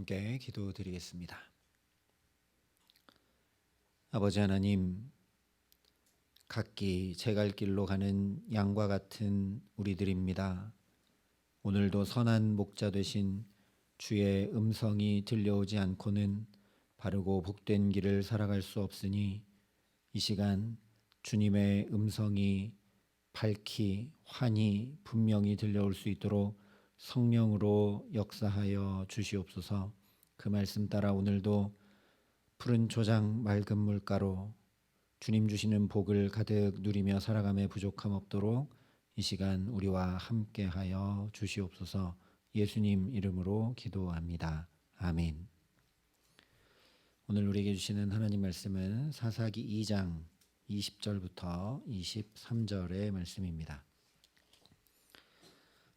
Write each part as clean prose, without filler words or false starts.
함께 기도드리겠습니다. 아버지 하나님, 각기 제 갈 길로 가는 양과 같은 우리들입니다. 오늘도 선한 목자 되신 주의 음성이 들려오지 않고는 바르고 복된 길을 살아갈 수 없으니 이 시간 주님의 음성이 밝히 환히 분명히 들려올 수 있도록 성령으로 역사하여 주시옵소서. 그 말씀 따라 오늘도 푸른 초장 맑은 물가로 주님 주시는 복을 가득 누리며 살아감에 부족함 없도록 이 시간 우리와 함께하여 주시옵소서. 예수님 이름으로 기도합니다. 아멘. 오늘 우리에게 주시는 하나님 말씀은 사사기 2장 20절부터 23절의 말씀입니다.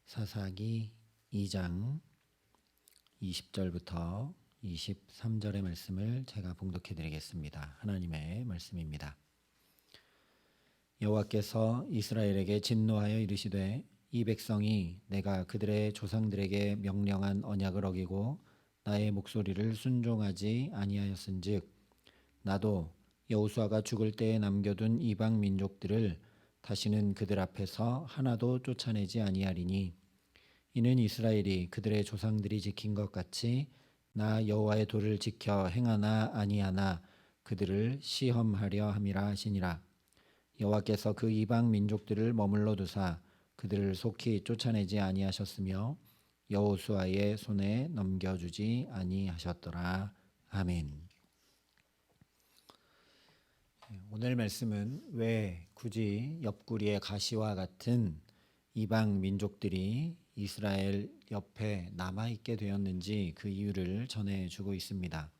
사사기 2장 20절부터 23절의 말씀을 제가 봉독해 드리겠습니다. 하나님의 말씀입니다. 여호와께서 이스라엘에게 진노하여 이르시되 이 백성이 내가 그들의 조상들에게 명령한 언약을 어기고 나의 목소리를 순종하지 아니하였은즉 나도 여호수아가 죽을 때에 남겨둔 이방 민족들을 다시는 그들 앞에서 하나도 쫓아내지 아니하리니 이는 이스라엘이 그들의 조상들이 지킨 것 같이 나 여호와의 도를 지켜 행하나 아니하나 그들을 시험하려 함이라 하시니라. 여호와께서 그 이방 민족들을 머물러 두사 그들을 속히 쫓아내지 아니하셨으며 여호수아의 손에 넘겨주지 아니하셨더라. 아멘. 오늘 말씀은 왜 굳이 옆구리의 가시와 같은 이방 민족들이 이스라엘 옆에 남아있게 되었는지 그 이유를 전해주고 있습니다.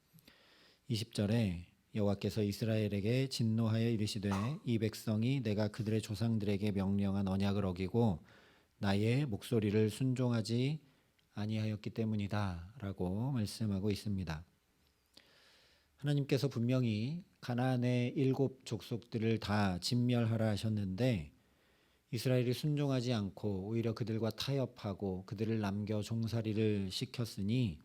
20절에 여호와께서 이스라엘에게 진노하여 이르시되 이 백성이 내가 그들의 조상들에게 명령한 언약을 어기고 나의 목소리를 순종하지 아니하였기 때문이다 라고 말씀하고 있습니다. 하나님께서 분명히 가나안의 7 족속들을 다 진멸하라 하셨는데 이스라엘이 순종하지 않고 오히려 그들과 타협하고 그들을 남겨 종살이를 시켰으니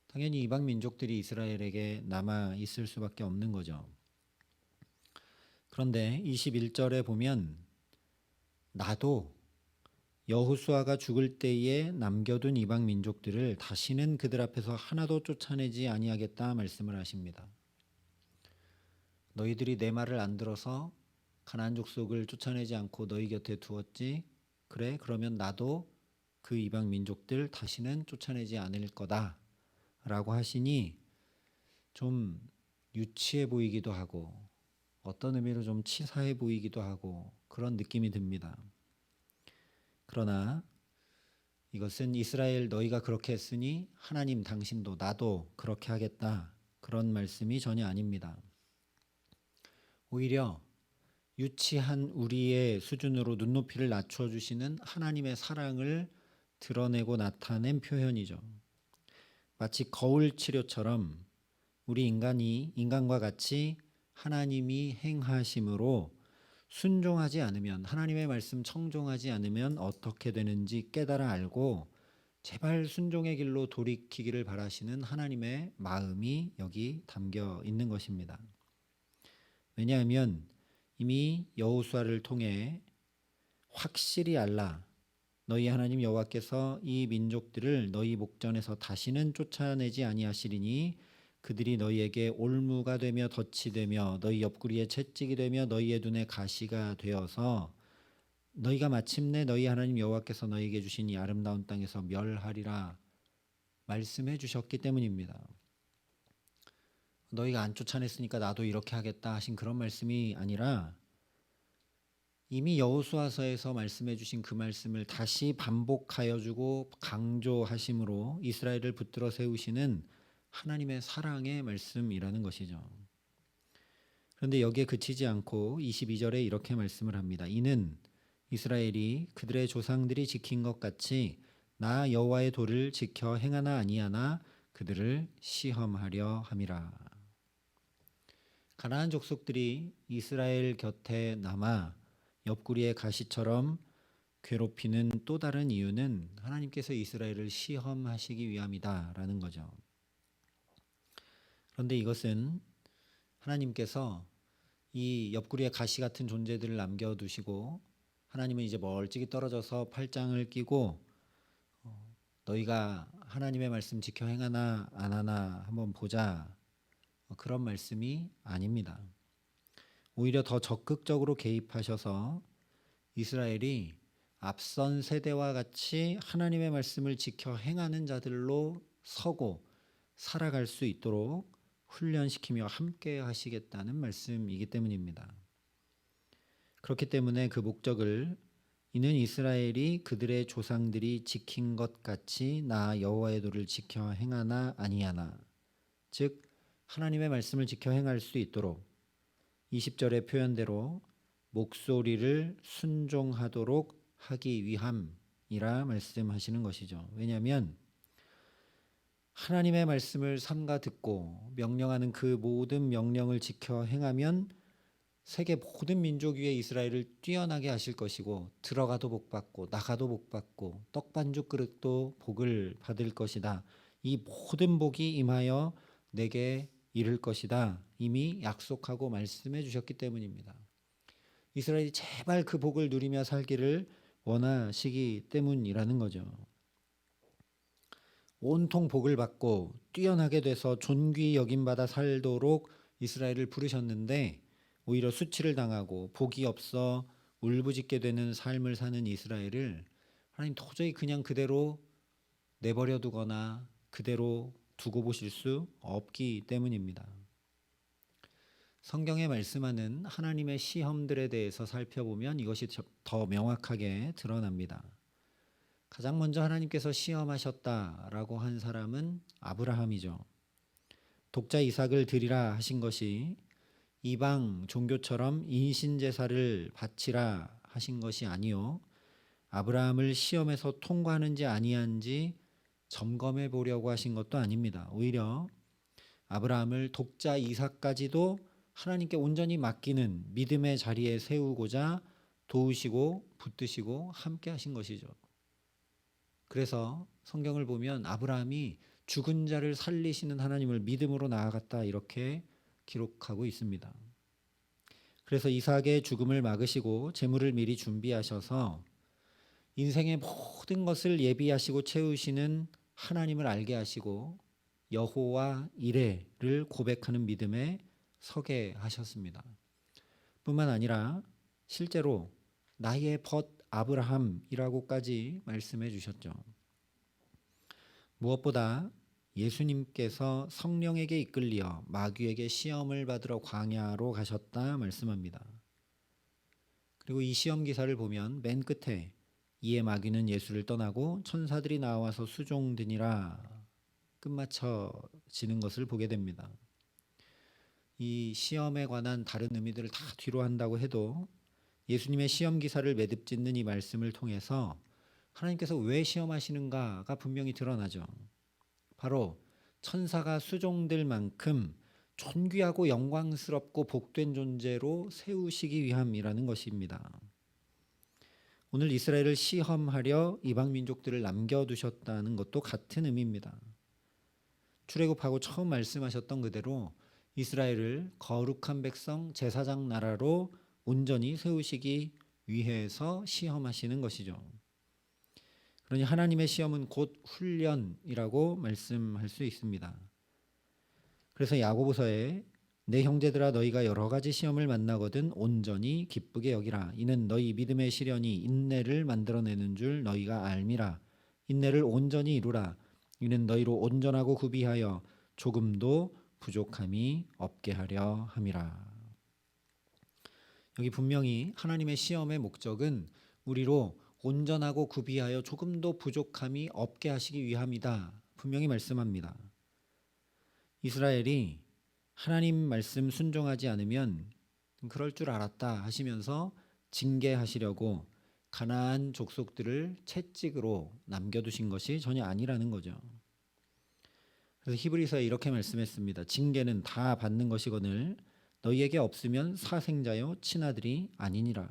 당연히 이방 민족들이 이스라엘에게 남아 있을 수밖에 없는 거죠. 그런데 21절에 보면 나도 여호수아가 죽을 때에 남겨둔 이방 민족들을 다시는 그들 앞에서 하나도 쫓아내지 아니하겠다 말씀을 하십니다. 너희들이 내 말을 안 들어서 가나안 족속을 쫓아내지 않고 너희 곁에 두었지. 그래, 그러면 나도 그 이방 민족들 다시는 쫓아내지 않을 거다 라고 하시니 좀 유치해 보이기도 하고 어떤 의미로 좀 치사해 보이기도 하고 그런 느낌이 듭니다. 그러나 이것은 이스라엘 너희가 그렇게 했으니 하나님 당신도 나도 그렇게 하겠다 그런 말씀이 전혀 아닙니다. 오히려 유치한 우리의 수준으로 눈높이를 낮춰주시는 하나님의 사랑을 드러내고 나타낸 표현이죠. 마치 거울 치료처럼 우리 인간과 같이 하나님이 행하심으로 순종하지 않으면 하나님의 말씀 청종하지 않으면 어떻게 되는지 깨달아 알고 제발 순종의 길로 돌이키기를 바라시는 하나님의 마음이 여기 담겨 있는 것입니다. 왜냐하면 이미 여호수아를 통해 확실히 알라 너희 하나님 여호와께서 이 민족들을 너희 목전에서 다시는 쫓아내지 아니하시리니 그들이 너희에게 올무가 되며 덫이 되며 너희 옆구리에 채찍이 되며 너희의 눈에 가시가 되어서 너희가 마침내 너희 하나님 여호와께서 너희에게 주신 이 아름다운 땅에서 멸하리라 말씀해 주셨기 때문입니다. 너희가 안 쫓아냈으니까 나도 이렇게 하겠다 하신 그런 말씀이 아니라 이미 여호수아서에서 말씀해 주신 그 말씀을 다시 반복하여 주고 강조하심으로 이스라엘을 붙들어 세우시는 하나님의 사랑의 말씀이라는 것이죠. 그런데 여기에 그치지 않고 22절에 이렇게 말씀을 합니다. 이는 이스라엘이 그들의 조상들이 지킨 것 같이 나 여호와의 도를 지켜 행하나 아니하나 그들을 시험하려 함이라. 가나안 족속들이 이스라엘 곁에 남아 옆구리의 가시처럼 괴롭히는 또 다른 이유는 하나님께서 이스라엘을 시험하시기 위함이다라는 거죠. 그런데 이것은 하나님께서 이 옆구리에 가시 같은 존재들을 남겨두시고 하나님은 이제 멀찍이 떨어져서 팔짱을 끼고 너희가 하나님의 말씀 지켜 행하나 안 하나 한번 보자, 그런 말씀이 아닙니다. 오히려 더 적극적으로 개입하셔서 이스라엘이 앞선 세대와 같이 하나님의 말씀을 지켜 행하는 자들로 서고 살아갈 수 있도록 훈련시키며 함께 하시겠다는 말씀이기 때문입니다. 그렇기 때문에 그 목적을 이는 이스라엘이 그들의 조상들이 지킨 것 같이 나 여호와의 도를 지켜 행하나 아니하나, 즉 하나님의 말씀을 지켜 행할 수 있도록 20절의 표현대로 목소리를 순종하도록 하기 위함이라 말씀하시는 것이죠. 왜냐하면 하나님의 말씀을 삼가 듣고 명령하는 그 모든 명령을 지켜 행하면 세계 모든 민족 위에 이스라엘을 뛰어나게 하실 것이고 들어가도 복받고 나가도 복받고 떡반죽 그릇도 복을 받을 것이다. 이 모든 복이 임하여 내게 이를 것이다. 이미 약속하고 말씀해 주셨기 때문입니다. 이스라엘이 제발 그 복을 누리며 살기를 원하시기 때문이라는 거죠. 온통 복을 받고 뛰어나게 돼서 존귀 여김받아 살도록 이스라엘을 부르셨는데 오히려 수치를 당하고 복이 없어 울부짖게 되는 삶을 사는 이스라엘을 하나님 도저히 그냥 그대로 내버려 두거나 그대로 두고 보실 수 없기 때문입니다. 성경에 말씀하는 하나님의 시험들에 대해서 살펴보면 이것이 더 명확하게 드러납니다. 가장 먼저 하나님께서 시험하셨다라고 한 사람은 아브라함이죠. 독자 이삭을 드리라 하신 것이 이방 종교처럼 인신제사를 바치라 하신 것이 아니요, 아브라함을 시험에서 통과하는지 아니한지 점검해 보려고 하신 것도 아닙니다. 오히려 아브라함을 독자 이삭까지도 하나님께 온전히 맡기는 믿음의 자리에 세우고자 도우시고 붙드시고 함께 하신 것이죠. 그래서 성경을 보면 아브라함이 죽은 자를 살리시는 하나님을 믿음으로 나아갔다 이렇게 기록하고 있습니다. 그래서 이삭의 죽음을 막으시고 재물을 미리 준비하셔서 인생의 모든 것을 예비하시고 채우시는 하나님을 알게 하시고 여호와 이레를 고백하는 믿음에 서게 하셨습니다. 뿐만 아니라 실제로 나의 벗 아브라함이라고까지 말씀해 주셨죠. 무엇보다 예수님께서 성령에게 이끌리어 마귀에게 시험을 받으러 광야로 가셨다 말씀합니다. 그리고 이 시험 기사를 보면 맨 끝에 이에 마귀는 예수를 떠나고 천사들이 나와서 수종드니라 끝마쳐지는 것을 보게 됩니다. 이 시험에 관한 다른 의미들을 다 뒤로 한다고 해도 예수님의 시험 기사를 매듭짓는 이 말씀을 통해서 하나님께서 왜 시험하시는가가 분명히 드러나죠. 바로 천사가 수종될 만큼 존귀하고 영광스럽고 복된 존재로 세우시기 위함이라는 것입니다. 오늘 이스라엘을 시험하려 이방 민족들을 남겨두셨다는 것도 같은 의미입니다. 출애굽하고 처음 말씀하셨던 그대로 이스라엘을 거룩한 백성 제사장 나라로 온전히 세우시기 위해서 시험하시는 것이죠. 그러니 하나님의 시험은 곧 훈련이라고 말씀할 수 있습니다. 그래서 야고보서에 내 형제들아 너희가 여러 가지 시험을 만나거든 온전히 기쁘게 여기라. 이는 너희 믿음의 시련이 인내를 만들어내는 줄 너희가 알미라. 인내를 온전히 이루라. 이는 너희로 온전하고 구비하여 조금도 부족함이 없게 하려 함이라. 여기 분명히 하나님의 시험의 목적은 우리로 온전하고 구비하여 조금도 부족함이 없게 하시기 위함이다. 분명히 말씀합니다. 이스라엘이 하나님 말씀 순종하지 않으면 그럴 줄 알았다 하시면서 징계하시려고 가나안 족속들을 채찍으로 남겨두신 것이 전혀 아니라는 거죠. 그래서 히브리서에 이렇게 말씀했습니다. 징계는 다 받는 것이거늘 너희에게 없으면 사생자요 친아들이 아니니라.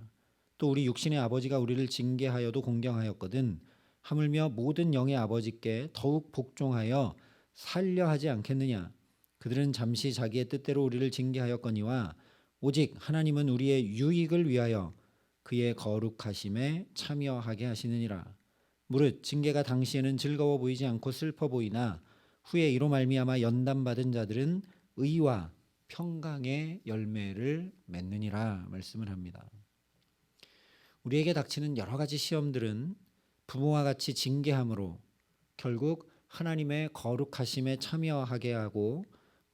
또 우리 육신의 아버지가 우리를 징계하여도 공경하였거든 하물며 모든 영의 아버지께 더욱 복종하여 살려 하지 않겠느냐. 그들은 잠시 자기의 뜻대로 우리를 징계하였거니와 오직 하나님은 우리의 유익을 위하여 그의 거룩하심에 참여하게 하시느니라. 무릇 징계가 당시에는 즐거워 보이지 않고 슬퍼 보이나 후에 이로 말미암아 연단받은 자들은 의와 평강의 열매를 맺느니라 말씀을 합니다. 우리에게 닥치는 여러 가지 시험들은 부모와 같이 징계함으로 결국 하나님의 거룩하심에 참여하게 하고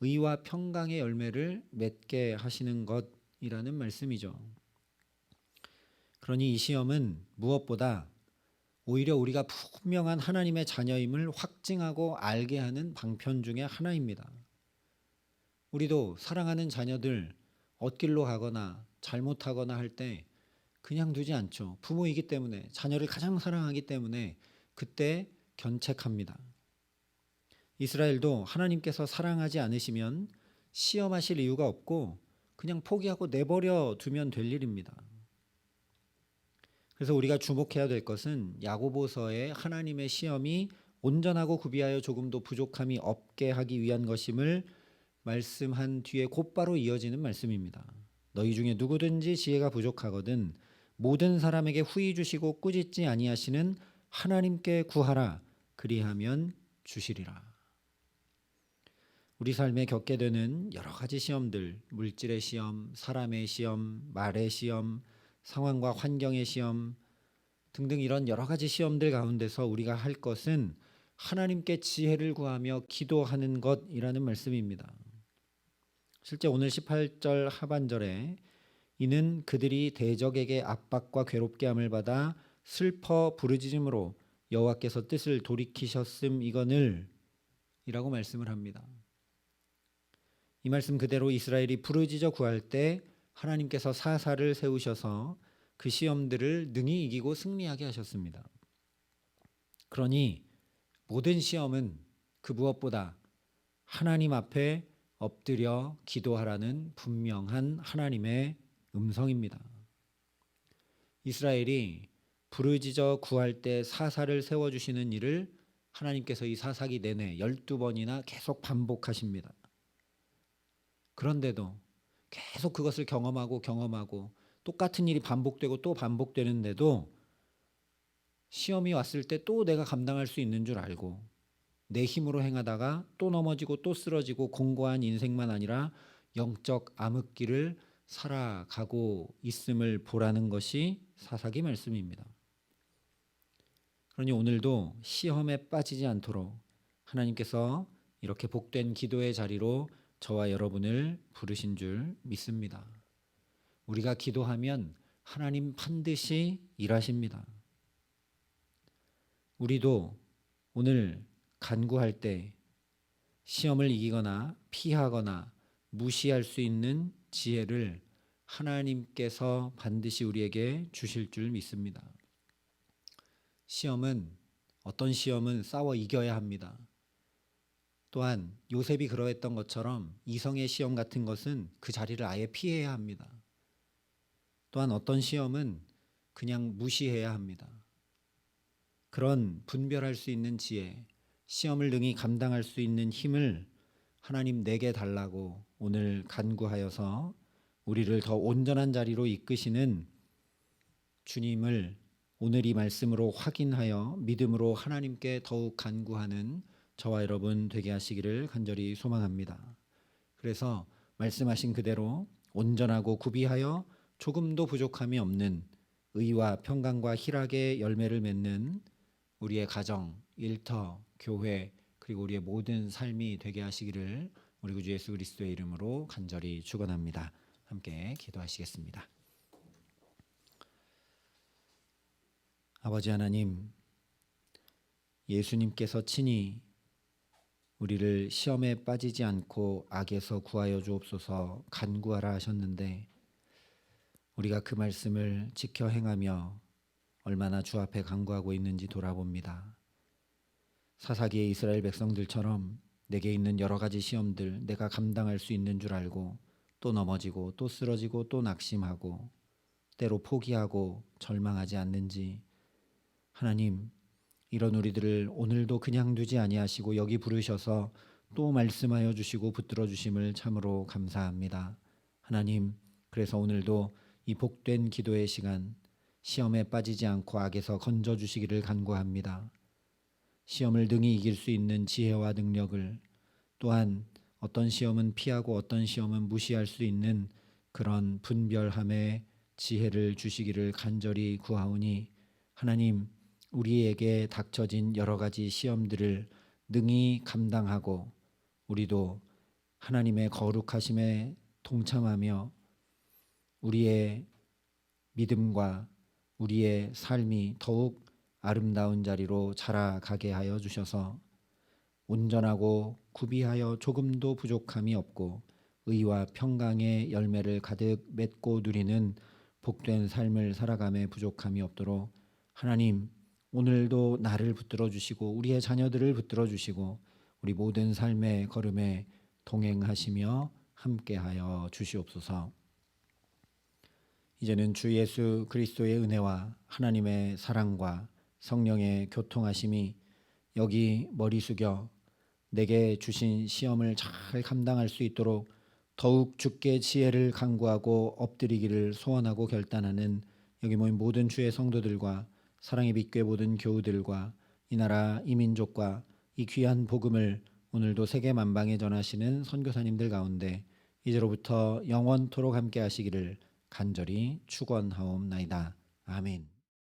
의와 평강의 열매를 맺게 하시는 것이라는 말씀이죠. 그러니 이 시험은 무엇보다 오히려 우리가 분명한 하나님의 자녀임을 확증하고 알게 하는 방편 중에 하나입니다. 우리도 사랑하는 자녀들 엇길로 가거나 잘못하거나 할 때 그냥 두지 않죠. 부모이기 때문에, 자녀를 가장 사랑하기 때문에 그때 견책합니다. 이스라엘도 하나님께서 사랑하지 않으시면 시험하실 이유가 없고 그냥 포기하고 내버려 두면 될 일입니다. 그래서 우리가 주목해야 될 것은 야고보서의 하나님의 시험이 온전하고 구비하여 조금도 부족함이 없게 하기 위한 것임을 말씀한 뒤에 곧바로 이어지는 말씀입니다. 너희 중에 누구든지 지혜가 부족하거든 모든 사람에게 후히 주시고 꾸짖지 아니하시는 하나님께 구하라. 그리하면 주시리라. 우리 삶에 겪게 되는 여러 가지 시험들, 물질의 시험, 사람의 시험, 말의 시험, 상황과 환경의 시험 등등 이런 여러 가지 시험들 가운데서 우리가 할 것은 하나님께 지혜를 구하며 기도하는 것이라는 말씀입니다. 실제 오늘 18절 하반절에 이는 그들이 대적에게 압박과 괴롭게 함을 받아 슬퍼 부르짖음으로 여호와께서 뜻을 돌이키셨음 이거늘 이라고 말씀을 합니다. 이 말씀 그대로 이스라엘이 부르짖어 구할 때 하나님께서 사사를 세우셔서 그 시험들을 능히 이기고 승리하게 하셨습니다. 그러니 모든 시험은 그 무엇보다 하나님 앞에 엎드려 기도하라는 분명한 하나님의 음성입니다. 이스라엘이 부르짖어 구할 때 사사를 세워주시는 일을 하나님께서 이 사사기 내내 12번이나 계속 반복하십니다. 그런데도 계속 그것을 경험하고 똑같은 일이 반복되고 또 반복되는데도 시험이 왔을 때 또 내가 감당할 수 있는 줄 알고 내 힘으로 행하다가 또 넘어지고 또 쓰러지고 공고한 인생만 아니라 영적 암흑기를 살아가고 있음을 보라는 것이 사사기 말씀입니다. 그러니 오늘도 시험에 빠지지 않도록 하나님께서 이렇게 복된 기도의 자리로 저와 여러분을 부르신 줄 믿습니다. 우리가 기도하면 하나님 반드시 일하십니다. 우리도 오늘 간구할 때 시험을 이기거나 피하거나 무시할 수 있는 지혜를 하나님께서 반드시 우리에게 주실 줄 믿습니다. 어떤 시험은 싸워 이겨야 합니다. 또한 요셉이 그러했던 것처럼 이성의 시험 같은 것은 그 자리를 아예 피해야 합니다. 또한 어떤 시험은 그냥 무시해야 합니다. 그런 분별할 수 있는 지혜, 시험을 능히 감당할 수 있는 힘을 하나님 내게 달라고 오늘 간구하여서 우리를 더 온전한 자리로 이끄시는 주님을 오늘 이 말씀으로 확인하여 믿음으로 하나님께 더욱 간구하는 저와 여러분 되게 하시기를 간절히 소망합니다. 그래서 말씀하신 그대로 온전하고 구비하여 조금도 부족함이 없는 의와 평강과 희락의 열매를 맺는 우리의 가정, 일터, 교회 그리고 우리의 모든 삶이 되게 하시기를 우리 구주 예수 그리스도의 이름으로 간절히 축원합니다. 함께 기도하시겠습니다. 아버지 하나님, 예수님께서 친히 우리를 시험에 빠지지 않고 악에서 구하여 주옵소서 간구하라 하셨는데 우리가 그 말씀을 지켜 행하며 얼마나 주 앞에 간구하고 있는지 돌아봅니다. 사사기의 이스라엘 백성들처럼 내게 있는 여러 가지 시험들 내가 감당할 수 있는 줄 알고 또 넘어지고 또 쓰러지고 또 낙심하고 때로 포기하고 절망하지 않는지 하나님 이런 우리들을 오늘도 그냥 두지 아니하시고 여기 부르셔서 또 말씀하여 주시고 붙들어 주심을 참으로 감사합니다. 하나님, 그래서 오늘도 이 복된 기도의 시간, 시험에 빠지지 않고 악에서 건져 주시기를 간구합니다. 시험을 능히 이길 수 있는 지혜와 능력을, 또한 어떤 시험은 피하고 어떤 시험은 무시할 수 있는 그런 분별함의 지혜를 주시기를 간절히 구하오니, 하나님, 우리에게 닥쳐진 여러 가지 시험들을 능히 감당하고 우리도 하나님의 거룩하심에 동참하며 우리의 믿음과 우리의 삶이 더욱 아름다운 자리로 자라가게 하여 주셔서 온전하고 구비하여 조금도 부족함이 없고 의와 평강의 열매를 가득 맺고 누리는 복된 삶을 살아감에 부족함이 없도록 하나님, 오늘도 나를 붙들어 주시고 우리의 자녀들을 붙들어 주시고 우리 모든 삶의 걸음에 동행하시며 함께하여 주시옵소서. 이제는 주 예수 그리스도의 은혜와 하나님의 사랑과 성령의 교통하심이 여기 머리 숙여 내게 주신 시험을 잘 감당할 수 있도록 더욱 주께 지혜를 간구하고 엎드리기를 소원하고 결단하는 여기 모인 모든 주의 성도들과 사랑의 빛교회 모든 교우들과 이 나라 이 민족과 이 귀한 복음을 오늘도 세계 만방에 전하시는 선교사님들 가운데 이제로부터 영원토록 함께 하시기를 간절히 축원하옵나이다. 아멘.